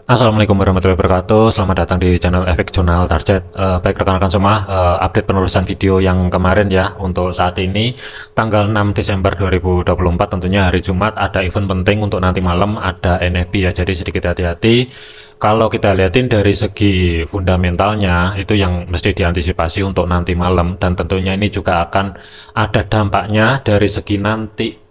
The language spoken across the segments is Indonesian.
Assalamualaikum warahmatullahi wabarakatuh. Selamat datang di channel Efek Jurnal Target. Baik rekan-rekan semua, update penulisan video yang kemarin ya. Untuk saat ini tanggal 6 Desember 2024, tentunya hari Jumat, ada event penting untuk nanti malam, ada NFP ya. Jadi sedikit hati-hati. Kalau kita lihatin dari segi fundamentalnya, itu yang mesti diantisipasi untuk nanti malam, dan tentunya ini juga akan ada dampaknya dari segi nanti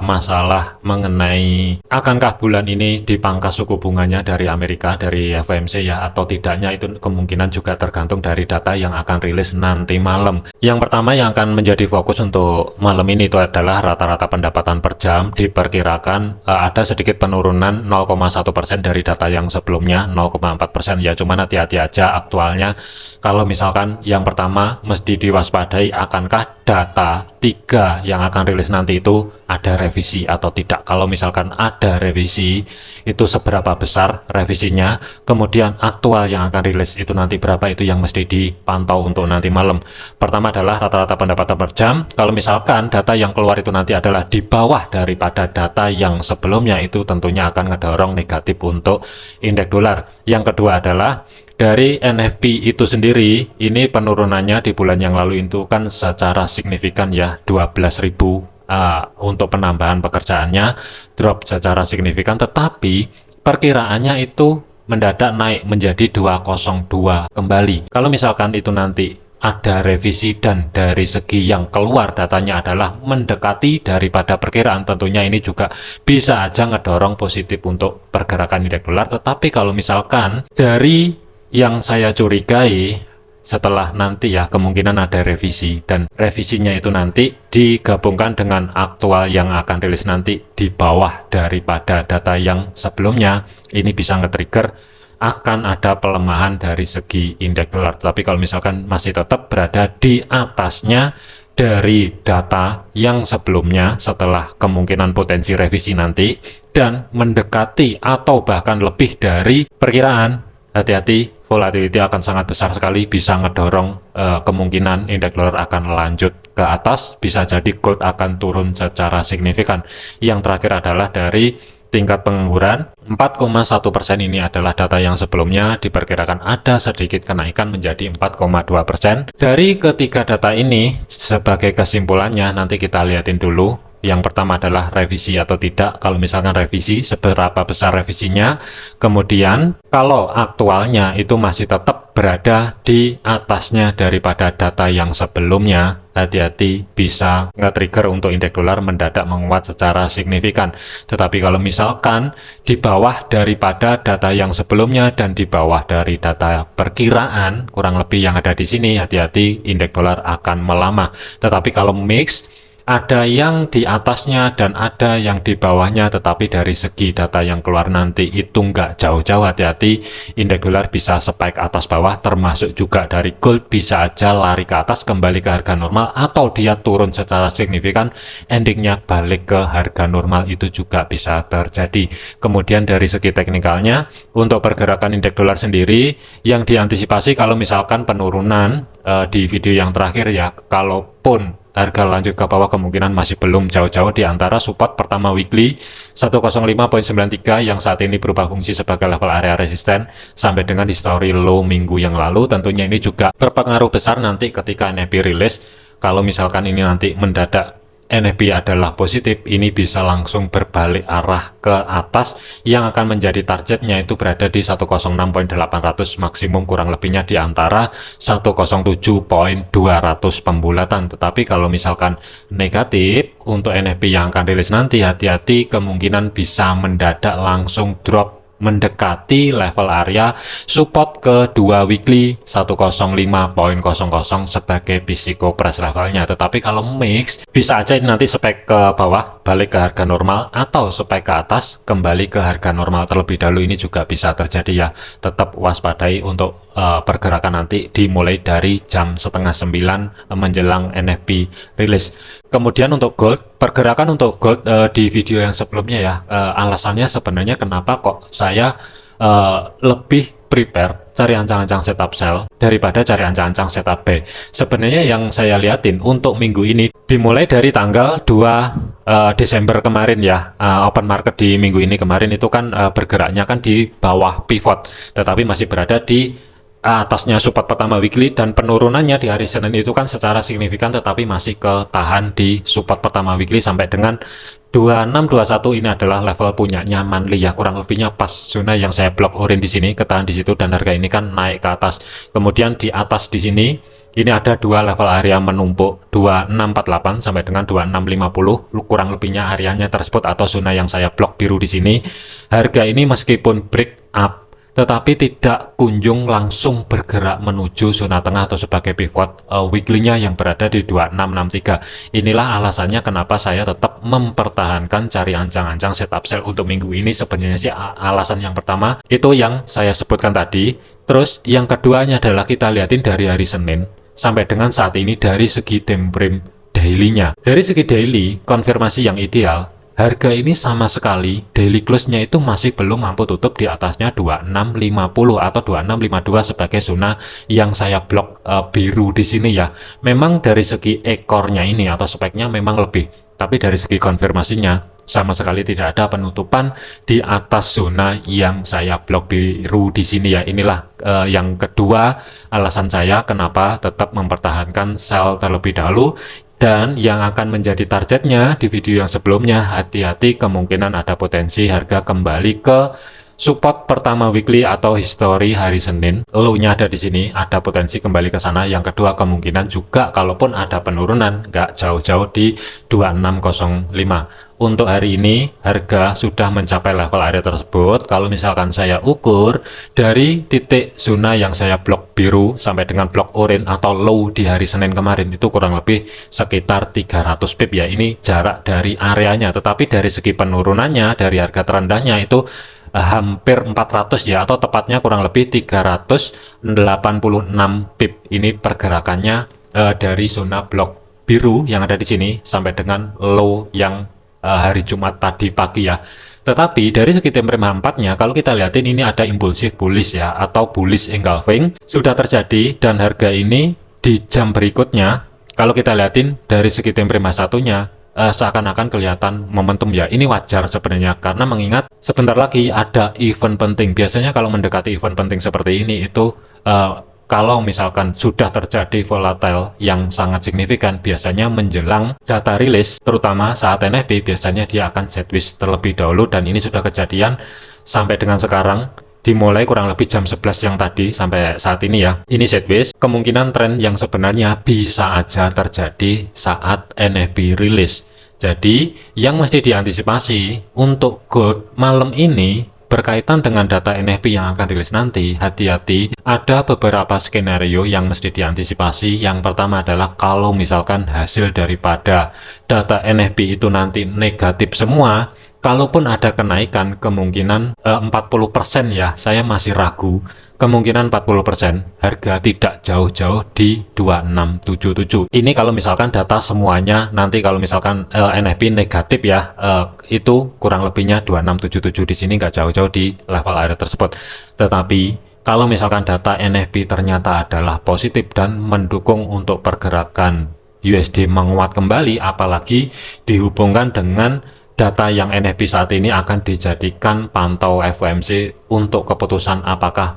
masalah mengenai akankah bulan ini dipangkas suku bunganya dari Amerika, dari FOMC ya, atau tidaknya, itu kemungkinan juga tergantung dari data yang akan rilis nanti malam. Yang pertama yang akan menjadi fokus untuk malam ini itu adalah rata-rata pendapatan per jam. Diperkirakan ada sedikit penurunan 0,1% dari data yang sebelumnya 0,4% ya, cuman hati-hati aja aktualnya. Kalau misalkan yang pertama mesti diwaspadai, akankah data 3 yang akan rilis nanti itu ada revisi atau tidak. Kalau misalkan ada revisi, itu seberapa besar revisinya, kemudian aktual yang akan rilis itu nanti berapa, itu yang mesti dipantau untuk nanti malam. Pertama adalah rata-rata pendapatan per jam. Kalau misalkan data yang keluar itu nanti adalah di bawah daripada data yang sebelumnya, itu tentunya akan ngedorong negatif untuk indeks dolar. Yang kedua adalah dari NFP itu sendiri, ini penurunannya di bulan yang lalu itu kan secara signifikan ya, 12.000 untuk penambahan pekerjaannya drop secara signifikan, tetapi perkiraannya itu mendadak naik menjadi 202 kembali. Kalau misalkan itu nanti ada revisi dan dari segi yang keluar datanya adalah mendekati daripada perkiraan, tentunya ini juga bisa aja ngedorong positif untuk pergerakan indeks dolar. Tetapi kalau misalkan dari yang saya curigai, setelah nanti ya kemungkinan ada revisi, dan revisinya itu nanti digabungkan dengan aktual yang akan rilis nanti di bawah daripada data yang sebelumnya, ini bisa nge-trigger akan ada pelemahan dari segi indeks dolar. Tapi kalau misalkan masih tetap berada di atasnya dari data yang sebelumnya setelah kemungkinan potensi revisi nanti, dan mendekati atau bahkan lebih dari perkiraan, hati-hati, volatility akan sangat besar sekali, bisa ngedorong kemungkinan indeks dolar akan lanjut ke atas, bisa jadi gold akan turun secara signifikan. Yang terakhir adalah dari tingkat pengangguran 4,1%, ini adalah data yang sebelumnya diperkirakan ada sedikit kenaikan menjadi 4,2%. Dari ketiga data ini, sebagai kesimpulannya nanti kita lihatin dulu. Yang pertama adalah revisi atau tidak. Kalau misalkan revisi, seberapa besar revisinya. Kemudian kalau aktualnya itu masih tetap berada di atasnya daripada data yang sebelumnya, hati-hati, bisa nge-trigger untuk indeks dolar mendadak menguat secara signifikan. Tetapi kalau misalkan di bawah daripada data yang sebelumnya dan di bawah dari data perkiraan kurang lebih yang ada di sini, hati-hati, indeks dolar akan melamah. Tetapi kalau mix, ada yang di atasnya dan ada yang di bawahnya, tetapi dari segi data yang keluar nanti itu nggak jauh-jauh, hati-hati, indeks dolar bisa spike atas bawah, termasuk juga dari gold bisa aja lari ke atas kembali ke harga normal, atau dia turun secara signifikan endingnya balik ke harga normal, itu juga bisa terjadi. Kemudian dari segi teknikalnya, untuk pergerakan indeks dolar sendiri yang diantisipasi kalau misalkan penurunan di video yang terakhir ya, kalaupun harga lanjut ke bawah, kemungkinan masih belum jauh-jauh di antara support pertama weekly 105.93 yang saat ini berubah fungsi sebagai level area resisten sampai dengan history low minggu yang lalu. Tentunya ini juga berpengaruh besar nanti ketika NFP rilis. Kalau misalkan ini nanti mendadak NFP adalah positif, ini bisa langsung berbalik arah ke atas, yang akan menjadi targetnya itu berada di 106.800 maksimum, kurang lebihnya di antara 107.200 pembulatan. Tetapi kalau misalkan negatif untuk NFP yang akan rilis nanti, hati-hati, kemungkinan bisa mendadak langsung drop mendekati level area support ke 2 weekly 105.00 sebagai physical price levelnya. Tetapi kalau mix, bisa aja nanti spek ke bawah balik ke harga normal, atau spek ke atas kembali ke harga normal terlebih dahulu, ini juga bisa terjadi ya. Tetap waspadai untuk pergerakan nanti dimulai dari jam setengah 9 menjelang NFP rilis. Kemudian untuk gold, pergerakan untuk gold di video yang sebelumnya ya, alasannya sebenarnya kenapa kok saya lebih prepare cari ancang-ancang setup sell daripada cari ancang-ancang setup buy. Sebenarnya yang saya liatin untuk minggu ini dimulai dari tanggal 2 Desember kemarin ya, open market di minggu ini kemarin itu kan bergeraknya kan di bawah pivot, tetapi masih berada di atasnya support pertama weekly, dan penurunannya di hari Senin itu kan secara signifikan tetapi masih ketahan di support pertama weekly sampai dengan 2621. Ini adalah level punyanya monthly ya, kurang lebihnya pas zona yang saya blok orange di sini, ketahan di situ, dan harga ini kan naik ke atas. Kemudian di atas di sini ini ada dua level area menumpuk, 2648 sampai dengan 2650, kurang lebihnya areanya tersebut atau zona yang saya blok biru di sini. Harga ini meskipun break up tetapi tidak kunjung langsung bergerak menuju zona tengah atau sebagai pivot weekly-nya yang berada di 2663. Inilah alasannya kenapa saya tetap mempertahankan cari ancang-ancang setup sell untuk minggu ini. Sebenarnya sih alasan yang pertama itu yang saya sebutkan tadi. Terus yang keduanya adalah kita lihatin dari hari Senin sampai dengan saat ini dari segi time frame daily-nya. Dari segi daily, konfirmasi yang ideal, harga ini sama sekali daily close-nya itu masih belum mampu tutup di atasnya 2650 atau 2652 sebagai zona yang saya blok biru di sini ya. Memang dari segi ekornya ini atau speknya memang lebih, tapi dari segi konfirmasinya sama sekali tidak ada penutupan di atas zona yang saya blok biru di sini ya. Inilah yang kedua alasan saya kenapa tetap mempertahankan sell terlebih dahulu. Dan yang akan menjadi targetnya di video yang sebelumnya, hati-hati kemungkinan ada potensi harga kembali ke support pertama weekly atau history hari Senin. Low-nya ada di sini, ada potensi kembali ke sana. Yang kedua, kemungkinan juga kalaupun ada penurunan, nggak jauh-jauh di 2605. Untuk hari ini, harga sudah mencapai level area tersebut. Kalau misalkan saya ukur dari titik zona yang saya blok biru sampai dengan blok orange atau low di hari Senin kemarin, itu kurang lebih sekitar 300 pip ya. Ini jarak dari areanya, tetapi dari segi penurunannya, dari harga terendahnya itu hampir 400 ya, atau tepatnya kurang lebih 386 pip. Ini pergerakannya dari zona blok biru yang ada di sini sampai dengan low yang hari Jumat tadi pagi ya. Tetapi dari segi time frame 4-nya, kalau kita lihatin ini ada impulsif bullish ya, atau bullish engulfing sudah terjadi, dan harga ini di jam berikutnya kalau kita lihatin dari segi time frame 1-nya seakan-akan kelihatan momentum ya. Ini wajar sebenarnya karena mengingat sebentar lagi ada event penting. Biasanya kalau mendekati event penting seperti ini itu kalau misalkan sudah terjadi volatile yang sangat signifikan, biasanya menjelang data rilis, terutama saat NFP, biasanya dia akan sideways terlebih dahulu, dan ini sudah kejadian sampai dengan sekarang, dimulai kurang lebih jam 11 yang tadi sampai saat ini ya. Ini sideways, kemungkinan tren yang sebenarnya bisa aja terjadi saat NFP rilis. Jadi, yang mesti diantisipasi untuk gold malam ini berkaitan dengan data NFP yang akan rilis nanti, hati-hati, ada beberapa skenario yang mesti diantisipasi. Yang pertama adalah kalau misalkan hasil daripada data NFP itu nanti negatif semua, kalaupun ada kenaikan kemungkinan 40% ya, saya masih ragu. Kemungkinan 40% harga tidak jauh-jauh di 2677. Ini kalau misalkan data semuanya nanti kalau misalkan NFP negatif ya, itu kurang lebihnya 2677 di sini nggak jauh-jauh di level area tersebut. Tetapi kalau misalkan data NFP ternyata adalah positif dan mendukung untuk pergerakan USD menguat kembali, apalagi dihubungkan dengan data yang NFP saat ini akan dijadikan pantau FOMC untuk keputusan apakah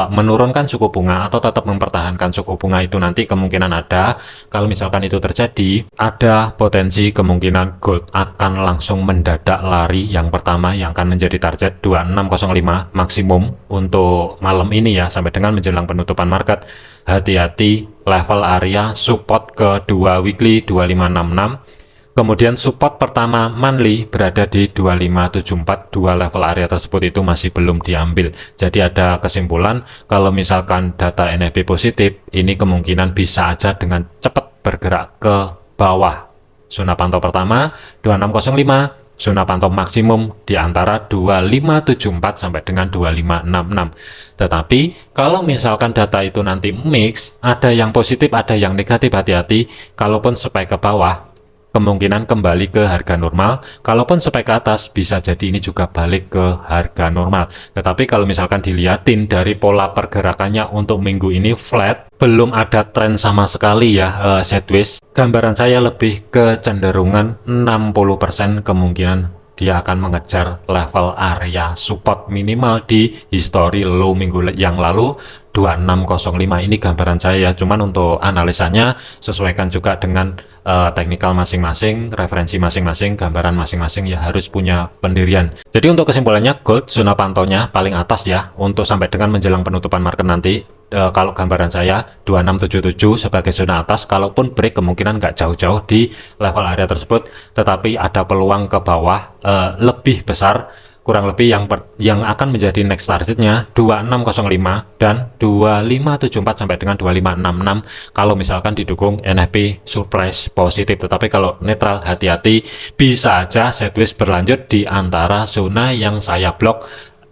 menurunkan suku bunga atau tetap mempertahankan suku bunga, itu nanti kemungkinan ada. Kalau misalkan itu terjadi, ada potensi kemungkinan gold akan langsung mendadak lari. Yang pertama yang akan menjadi target 2605 maksimum untuk malam ini ya, sampai dengan menjelang penutupan market. Hati-hati level area support kedua weekly 2566. Kemudian support pertama monthly berada di 2574. Dua level area tersebut itu masih belum diambil. Jadi ada kesimpulan kalau misalkan data NFP positif, ini kemungkinan bisa aja dengan cepat bergerak ke bawah. Zona pantau pertama 2605, zona pantau maksimum di antara 2574 sampai dengan 2566. Tetapi kalau misalkan data itu nanti mix, ada yang positif, ada yang negatif, hati-hati. Kalaupun spike ke bawah, kemungkinan kembali ke harga normal. Kalaupun spek ke atas, bisa jadi ini juga balik ke harga normal. Tetapi kalau misalkan dilihatin dari pola pergerakannya untuk minggu ini flat, belum ada tren sama sekali ya sideways. Gambaran saya lebih kecenderungan 60% kemungkinan dia akan mengejar level area support minimal di history low minggu yang lalu 2605. Ini gambaran saya ya, cuman untuk analisanya sesuaikan juga dengan teknikal masing-masing, referensi masing-masing, gambaran masing-masing ya, harus punya pendirian. Jadi untuk kesimpulannya, gold zona pantaunya paling atas ya untuk sampai dengan menjelang penutupan market nanti. Kalau gambaran saya 2677 sebagai zona atas, kalaupun break kemungkinan nggak jauh-jauh di level area tersebut, tetapi ada peluang ke bawah lebih besar, kurang lebih yang akan menjadi next targetnya 2605 dan 2574 sampai dengan 2566 kalau misalkan didukung NFP surprise positif. Tetapi kalau netral, hati-hati, bisa aja sideways berlanjut di antara zona yang saya blok.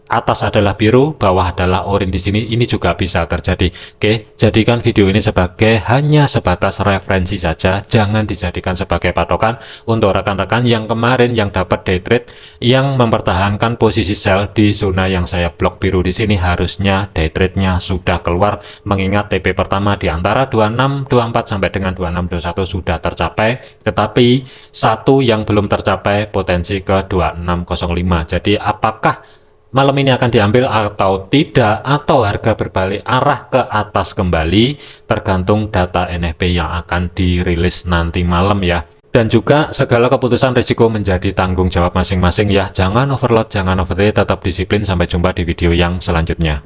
Atas adalah biru, bawah adalah oranye di sini. Ini juga bisa terjadi. Oke, jadikan video ini sebagai hanya sebatas referensi saja, jangan dijadikan sebagai patokan untuk rekan-rekan yang kemarin yang dapat day trade yang mempertahankan posisi sell di zona yang saya blok biru di sini. Harusnya day trade-nya sudah keluar, mengingat TP pertama di antara 2624 sampai dengan 2621 sudah tercapai, tetapi satu yang belum tercapai potensi ke 2605. Jadi apakah malam ini akan diambil atau tidak, atau harga berbalik arah ke atas kembali, tergantung data NFP yang akan dirilis nanti malam ya. Dan juga segala keputusan risiko menjadi tanggung jawab masing-masing ya. Jangan overload, jangan overtrade, tetap disiplin. Sampai jumpa di video yang selanjutnya.